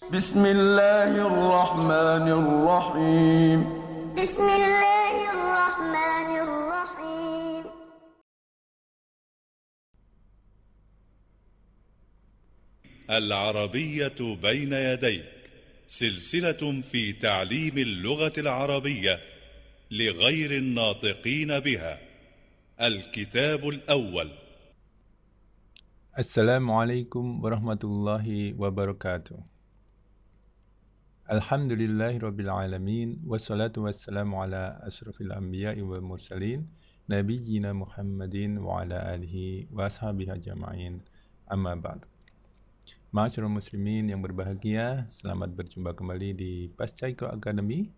بسم الله الرحمن الرحيم. بسم الله الرحمن الرحيم. العربية بين يديك، سلسلة في تعليم اللغة العربية لغير الناطقين بها. الكتاب الأول. Assalamualaikum warahmatullahi wabarakatuh. Alhamdulillahirabbil alamin wassalatu wassalamu ala asyrafil anbiya'i wal mursalin nabiyyina Muhammadin wa ala alihi wa ashabihi ajma'in. Amma ba'd. Ma'asyiral muslimin yang berbahagia, selamat berjumpa kembali di Pasca Iqra Academy.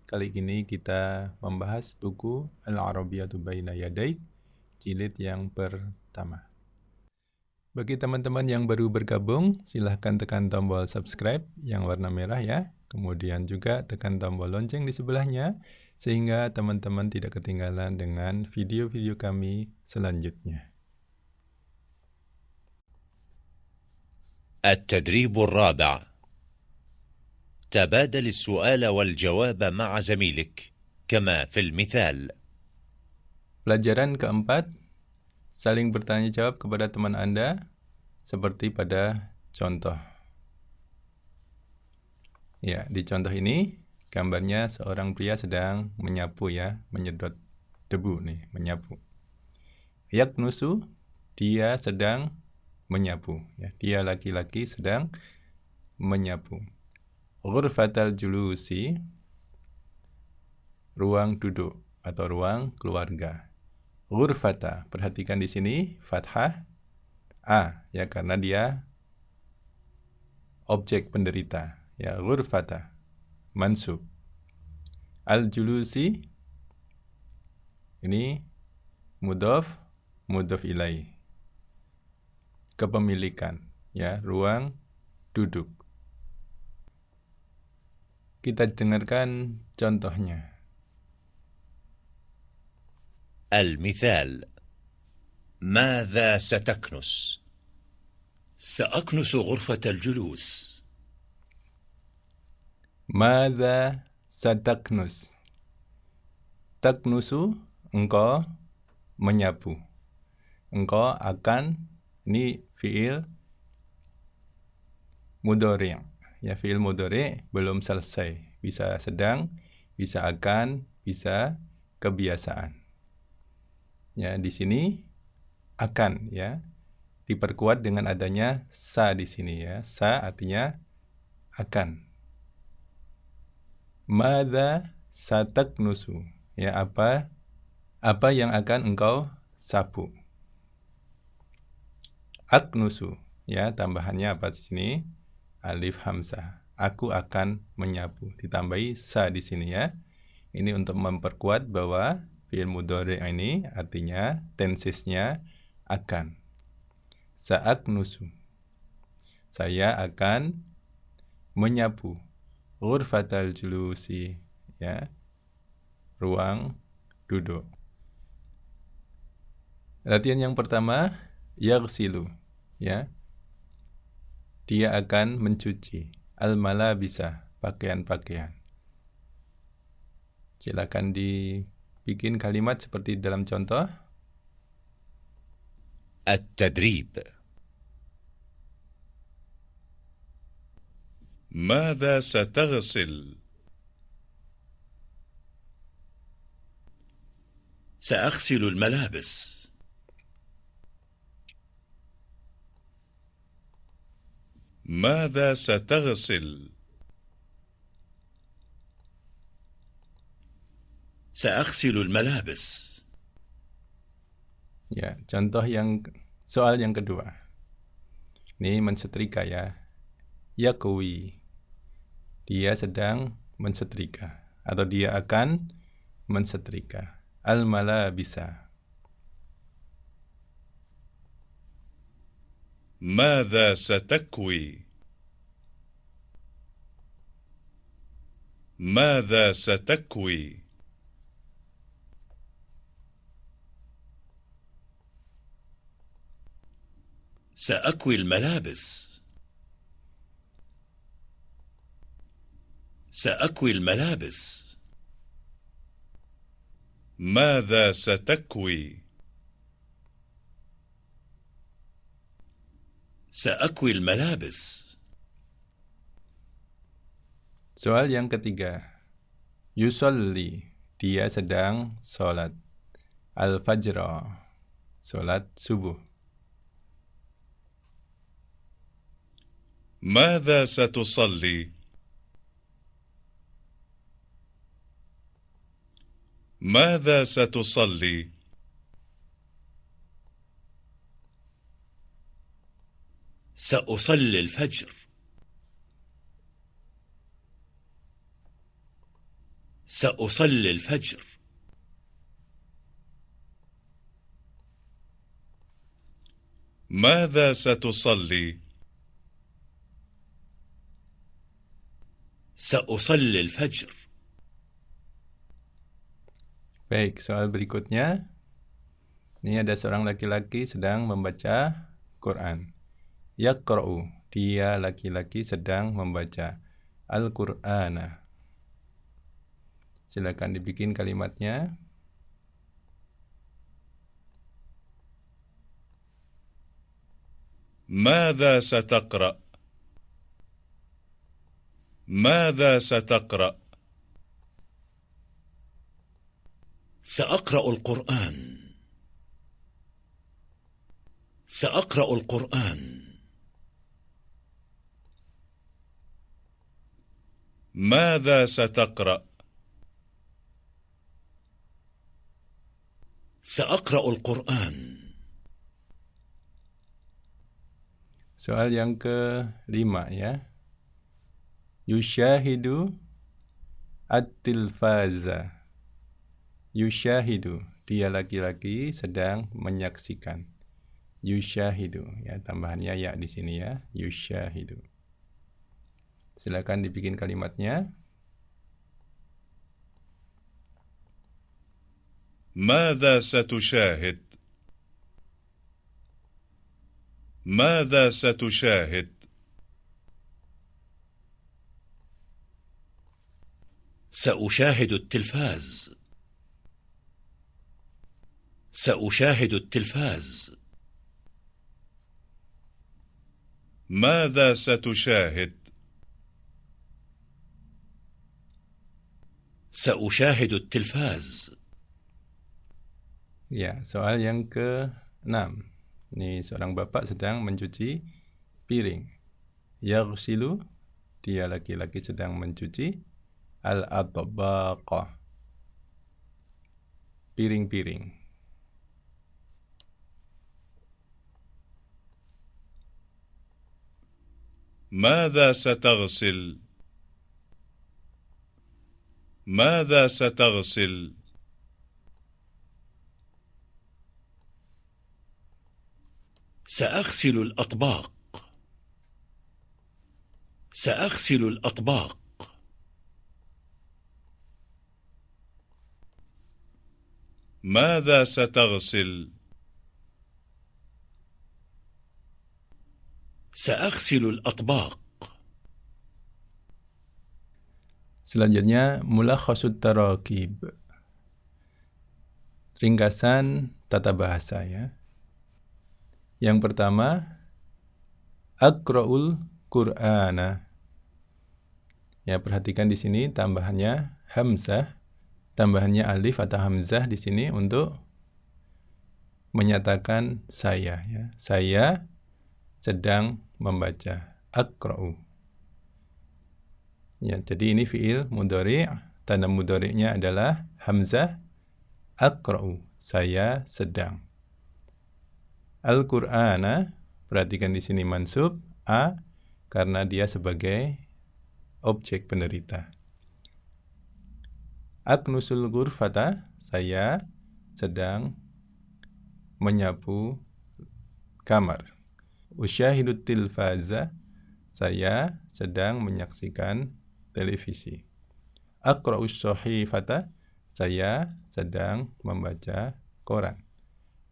Kali ini kita membahas buku Al-Arabiyyatu Baina Yadaik, jilid yang pertama. Bagi teman-teman yang baru bergabung, silahkan tekan tombol subscribe yang warna merah ya. Kemudian juga tekan tombol lonceng di sebelahnya, sehingga teman-teman tidak ketinggalan dengan video-video kami selanjutnya. التدريب الرابع. تبادل السؤال والجواب مع زميلك كما في المثال. Pelajaran keempat, saling bertanya jawab kepada teman Anda seperti pada contoh. Ya, di contoh ini gambarnya seorang pria sedang menyapu ya, menyedot debu nih, menyapu. Yaknusu, dia sedang menyapu ya, dia laki-laki sedang menyapu. Ghurfatal julusi, ruang duduk atau ruang keluarga. Ghurfata, perhatikan di sini fathah a ya, karena dia objek penderita ya. Ghurfata mansub. Al-julusi ini mudhaf ilaih, kepemilikan ya, ruang duduk. Kita dengarkan contohnya. المثال: ماذا ستكنس؟ سأكنس غرفة الجلوس. Madza sataknus? Taknusu, engkau menyapu. Engkau akan, ini fiil mudhari' ya, fiil mudhari' belum selesai. Bisa sedang, bisa akan, bisa kebiasaan. Ya, di sini akan ya, diperkuat dengan adanya sa di sini ya. Sa artinya akan. Madza sataknusu? Ya, apa yang akan engkau sapu? Aknusu ya, tambahannya apa di sini? Alif hamzah. Aku akan menyapu. Ditambahi sa di sini ya. Ini untuk memperkuat bahwa fi'il mudhari' ini artinya tensisnya akan. Sa'aknusu, saya akan menyapu. Ghurfatal julusi ya, ruang duduk. Latihan yang pertama, yaghsilu ya, dia akan mencuci. Al-malabisa, pakaian-pakaian. Silakan dibikin kalimat seperti dalam contoh. التدريب: ماذا ستغسل؟ سأغسل الملابس. ماذا ستغسل؟ سأغسل الملابس. Ya, soal yang kedua. Ini mensetrika ya. Yakwi, dia sedang mensetrika atau dia akan mensetrika. Al-malabisa. ماذا ستكوي؟ ماذا ستكوي؟ سأكوي الملابس. سأكوي الملابس. ماذا ستكوي؟ سأكوي الملابس. Soal yang ketiga. Yusolli, dia sedang sholat. Al-Fajr, sholat subuh. ماذا ستصلي؟ ماذا ستصلي؟ سأصلي الفجر. سأصلي الفجر. ماذا ستصلي؟ سأصلي الفجر. Baik, soal berikutnya. Ini ada seorang laki-laki sedang membaca Quran. Yaqra'u, dia laki-laki sedang membaca Al-Qur'ana. Silakan dibikin kalimatnya. ماذا ستقرأ؟ ماذا ستقرأ؟ سأقرأ القرآن. سأقرأ القرآن. ماذا ستقرأ؟ سأقرأ القرآن. Soal yang kelima ya. Yushahidu at-tilfaza. Yushahidu, dia laki-laki sedang menyaksikan. Yushahidu, ya tambahannya ya di sini ya. Yushahidu. Silakan dibikin kalimatnya. ماذا ستشاهد؟ ماذا ستشاهد؟ سأشاهد التلفاز. سأشاهد التلفاز. ماذا ستشاهد؟ سأشاهد التلفاز. Ya, soal yang ke-6. Ini seorang bapak sedang mencuci piring. Yaghsilu, dia laki-laki sedang mencuci al-atbaqa, piring-piring. ماذا ستغسل؟ ماذا ستغسل؟ سأغسل الأطباق. سأغسل الأطباق. ماذا ستغسل؟ سأغسل الأطباق. Selanjutnya, mulakhasut tarakib. Ringkasan tata bahasa ya. Yang pertama, Aqra'ul Qur'ana. Ya, perhatikan di sini tambahannya hamzah, tambahannya alif atau hamzah di sini untuk menyatakan saya ya. Saya sedang membaca. Aqra'u. Ya, jadi ini fi'il mudhari', tanda mudhari'nya adalah hamzah. Aqra'u, saya sedang. Al-Qur'ana, perhatikan di sini mansub a karena dia sebagai objek penderita. Aknusul ghurfata, saya sedang menyapu kamar. Usyahidut tilfaza, saya sedang menyaksikan televisi. Aqra'us sahifata, saya sedang membaca koran.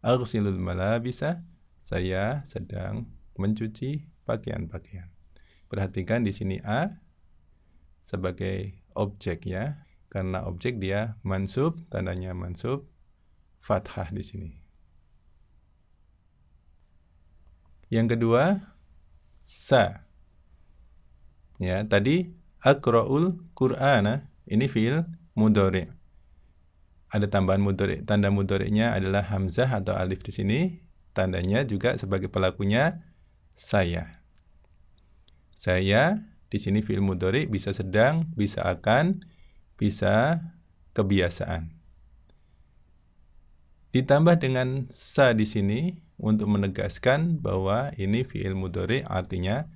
Aghsilul malabisa, saya sedang mencuci pakaian-pakaian. Perhatikan di sini a sebagai objek ya. Karena objek dia mansub, tandanya mansub, fathah di sini. Yang kedua, sa. Ya, tadi aqra'ul Qur'ana, ini fi'il mudhari'. Ada tambahan mudhari'. Tanda mudhari'nya adalah hamzah atau alif di sini. Tandanya juga sebagai pelakunya saya. Saya di sini fi'il mudhari' bisa sedang, bisa akan, bisa kebiasaan. Ditambah dengan sa di sini untuk menegaskan bahwa ini fi'il mudhari' artinya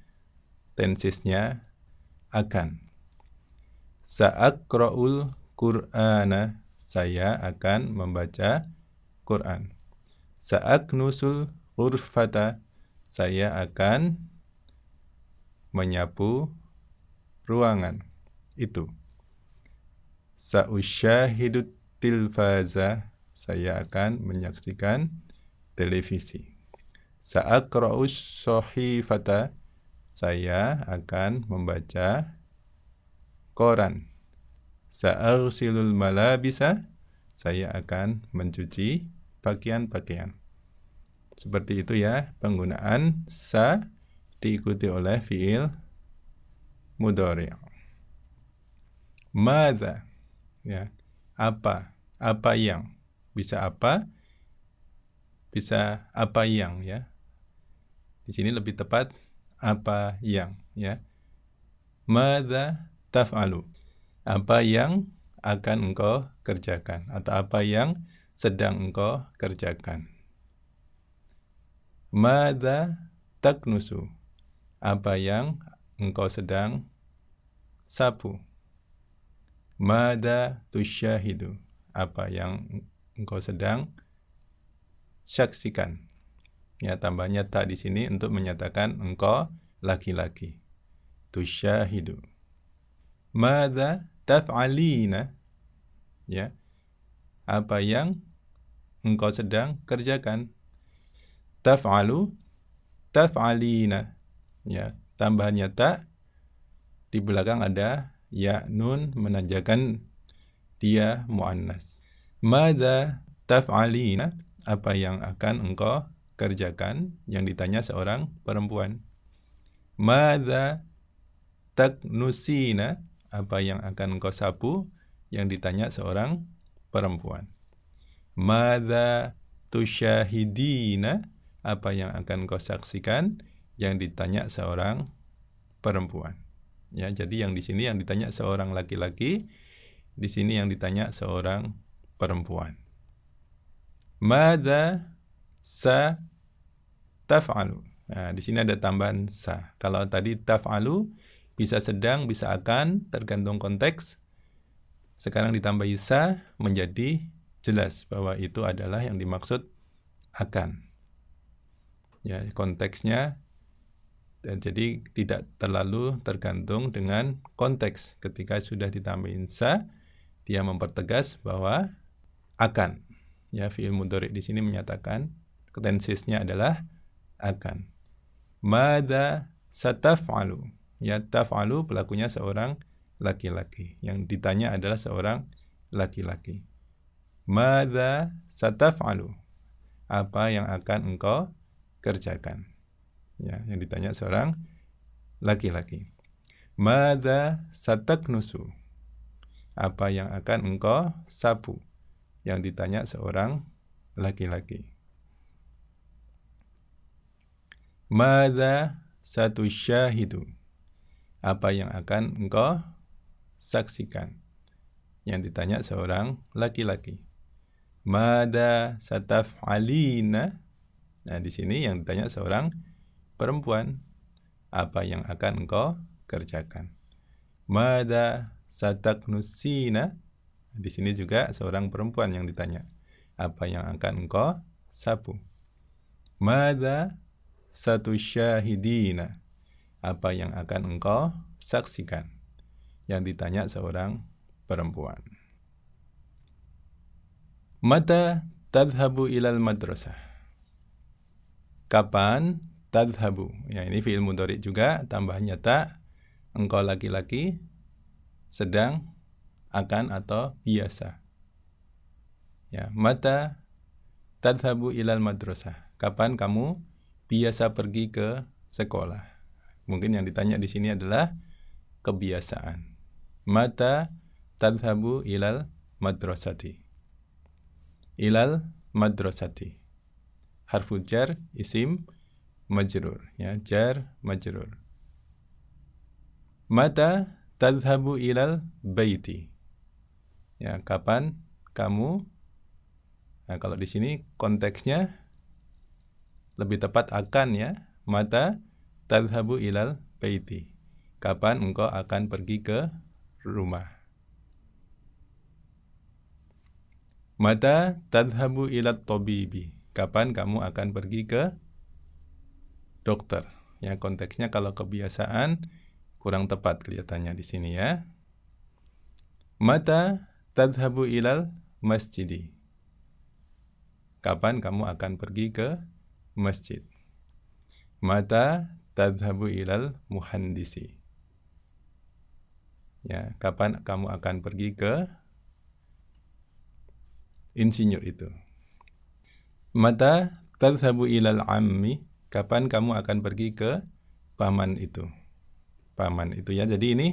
tensisnya akan. Sa'aqra'ul Qur'ana, saya akan membaca Quran. Sa'aknusul ghurfata, saya akan menyapu ruangan. Itu. Sa'usyahidut tilfaza, saya akan menyaksikan televisi. Sa'aqra'us sohifata, saya akan membaca koran. Sa'arsilul malabisa, saya akan mencuci pakaian-pakaian. Seperti itu ya, penggunaan sa diikuti oleh fi'il mudhari'. Madza, ya, apa yang, bisa apa, bisa apa yang ya. Di sini lebih tepat apa yang ya. Madza taf'alu, apa yang akan engkau kerjakan atau apa yang sedang engkau kerjakan. Madza taknusu, apa yang engkau sedang sapu. Madza tusyahidu, apa yang engkau sedang saksikan. Ya, tambahnya ta di sini untuk menyatakan engkau laki-laki. Tusyahidu. Madza taf'alina, ya, apa yang engkau sedang kerjakan. Taf'alu, taf'alina, ya, tambahannya ta, di belakang ada ya nun menanjakan dia muannas. Madza taf'alina, apa yang akan engkau kerjakan, yang ditanya seorang perempuan. Madza taknusina, apa yang akan engkau sapu, yang ditanya seorang perempuan. Madza tusyahidina, apa yang akan engkau saksikan, yang ditanya seorang perempuan. Ya, jadi yang di sini yang ditanya seorang laki-laki, di sini yang ditanya seorang perempuan. Madza sa taf'alu. Nah, di sini ada tambahan sa. Kalau tadi taf'alu bisa sedang, bisa akan, tergantung konteks. Sekarang ditambahi sa menjadi jelas bahwa itu adalah yang dimaksud akan. Ya, konteksnya. Dan jadi tidak terlalu tergantung dengan konteks. Ketika sudah ditambahin sa, dia mempertegas bahwa akan. Ya, fi'il mudhari' di sini menyatakan tensisnya adalah akan. Madza sataf'alu. Ya, taf'alu pelakunya seorang laki-laki. Yang ditanya adalah seorang laki-laki. Madza sataf'alu. Apa yang akan engkau kerjakan? Ya, yang ditanya seorang laki-laki. Madza sataknusu, apa yang akan engkau sapu, yang ditanya seorang laki-laki. Madza satusyahidu, apa yang akan engkau saksikan, yang ditanya seorang laki-laki. Madza sataf'alina, nah di sini yang ditanya seorang perempuan, apa yang akan engkau kerjakan. Madza sataknusina, di sini juga seorang perempuan yang ditanya, apa yang akan engkau sapu. Madza satusyahidina, apa yang akan engkau saksikan, yang ditanya seorang perempuan. Mata tadhhabu ilal madrasah, kapan tadhhabu, ya ini fi'il mudhari' juga, tambahannya ta, engkau laki-laki, sedang, akan, atau biasa. Ya, mata tadhabu ilal madrasah. Kapan kamu biasa pergi ke sekolah? Mungkin yang ditanya di sini adalah kebiasaan. Mata tadhabu ilal madrasati. Ilal madrasati. Harfu jar, isim, majrur. Ya, jar, majrur. Mata tadhabu ilal baiti. Ya, kapan kamu? Nah, kalau di sini konteksnya lebih tepat akan ya. Mata tadhabu ilal baiti. Kapan engkau akan pergi ke rumah? Mata tadhabu ilat tabibi. Kapan kamu akan pergi ke dokter? Ya, konteksnya kalau kebiasaan kurang tepat kelihatannya di sini ya. Mata tadhabu ilal masjidi. Kapan kamu akan pergi ke masjid? Mata tadhabu ilal muhandisi. Ya, kapan kamu akan pergi ke insinyur itu? Mata tadhabu ilal ammi. Kapan kamu akan pergi ke paman itu? Paman itu ya. Jadi ini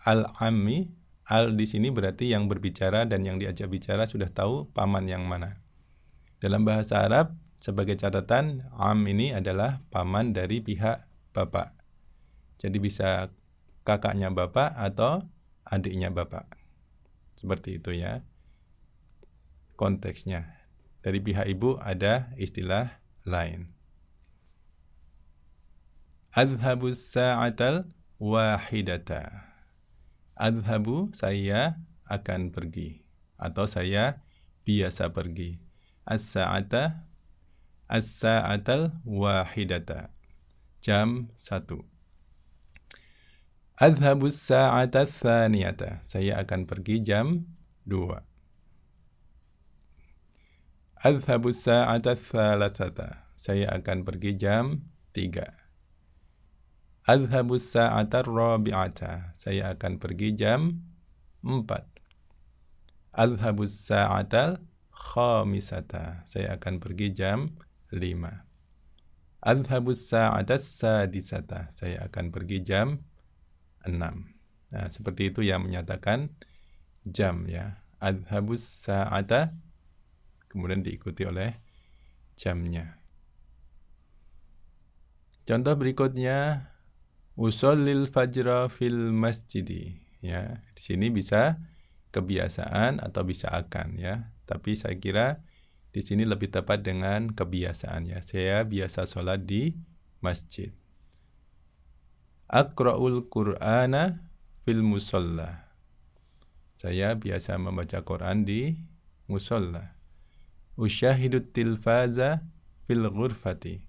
al-ammi, al di sini berarti yang berbicara dan yang diajak bicara sudah tahu paman yang mana. Dalam bahasa Arab sebagai catatan, am ini adalah paman dari pihak bapak. Jadi bisa kakaknya bapak atau adiknya bapak. Seperti itu ya. Konteksnya. Dari pihak ibu ada istilah lain. Adhabu sa'atal wahidata. Adhabu, saya akan pergi. Atau saya biasa pergi. As-sa'ata, as-sa'atal wahidata. Jam 1. Adhabu sa'ata thaniyata. Saya akan pergi jam 2. Adhabu sa'ata thalathata. Saya akan pergi jam 3. Adhabu sa'ata rabi'ata. Saya akan pergi jam 4. Adhabu sa'ata khamisata. Saya akan pergi jam 5. Adhabu sa'ata sadisata. Saya akan pergi jam 6. Nah, seperti itu yang menyatakan jam ya. Adhabus sa'ata kemudian diikuti oleh jamnya. Contoh berikutnya usallil fajra fil masjidi ya. Di sini bisa kebiasaan atau bisa akan ya. Tapi saya kira di sini lebih tepat dengan kebiasaan ya. Saya biasa sholat di masjid. Aqra'ul Qur'ana fil musalla. Saya biasa membaca Quran di musalla. Usyahidut tilfaza fil ghurfati.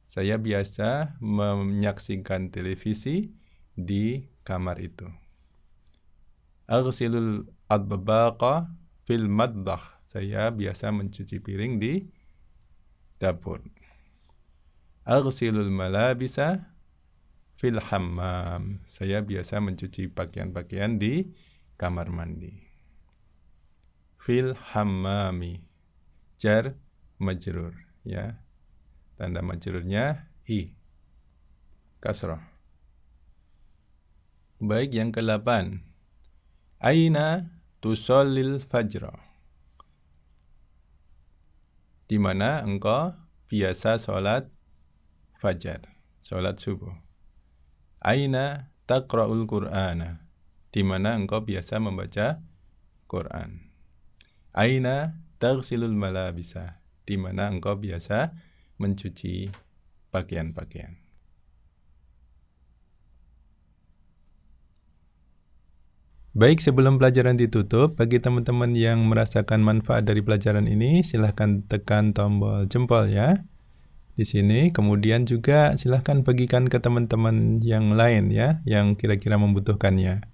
Saya biasa menyaksikan televisi di kamar itu. Aghsilul adbaqa fil madbakh. Saya biasa mencuci piring di dapur. Aghsilul malabisa fil hammam. Saya biasa mencuci pakaian-pakaian di kamar mandi. Fil hammami. Jar majrur ya. Tanda majrurnya i. Kasrah. Baik, yang ke-8. Aina tusallil fajra. Di mana engkau biasa sholat fajar, sholat subuh. Aina taqra'ul Qur'ana. Di mana engkau biasa membaca Quran. Aina taghsilul malabisa. Di mana engkau biasa mencuci pakaian-pakaian. Baik, sebelum pelajaran ditutup, bagi teman-teman yang merasakan manfaat dari pelajaran ini, silahkan tekan tombol jempol ya. Di sini, kemudian juga silahkan bagikan ke teman-teman yang lain ya, yang kira-kira membutuhkannya.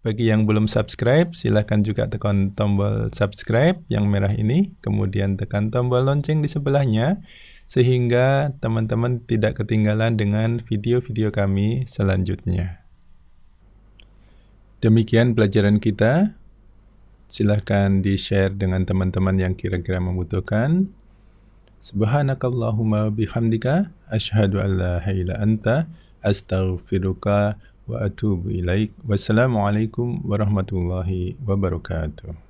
Bagi yang belum subscribe, silahkan juga tekan tombol subscribe yang merah ini, kemudian tekan tombol lonceng di sebelahnya, sehingga teman-teman tidak ketinggalan dengan video-video kami selanjutnya. Demikian pelajaran kita. Silahkan di-share dengan teman-teman yang kira-kira membutuhkan. Subhanakallahumma bihamdika asyhadu an la ilaha illa anta astaghfiruka wa atubu ilaik. Wassalamualaikum warahmatullahi wabarakatuh.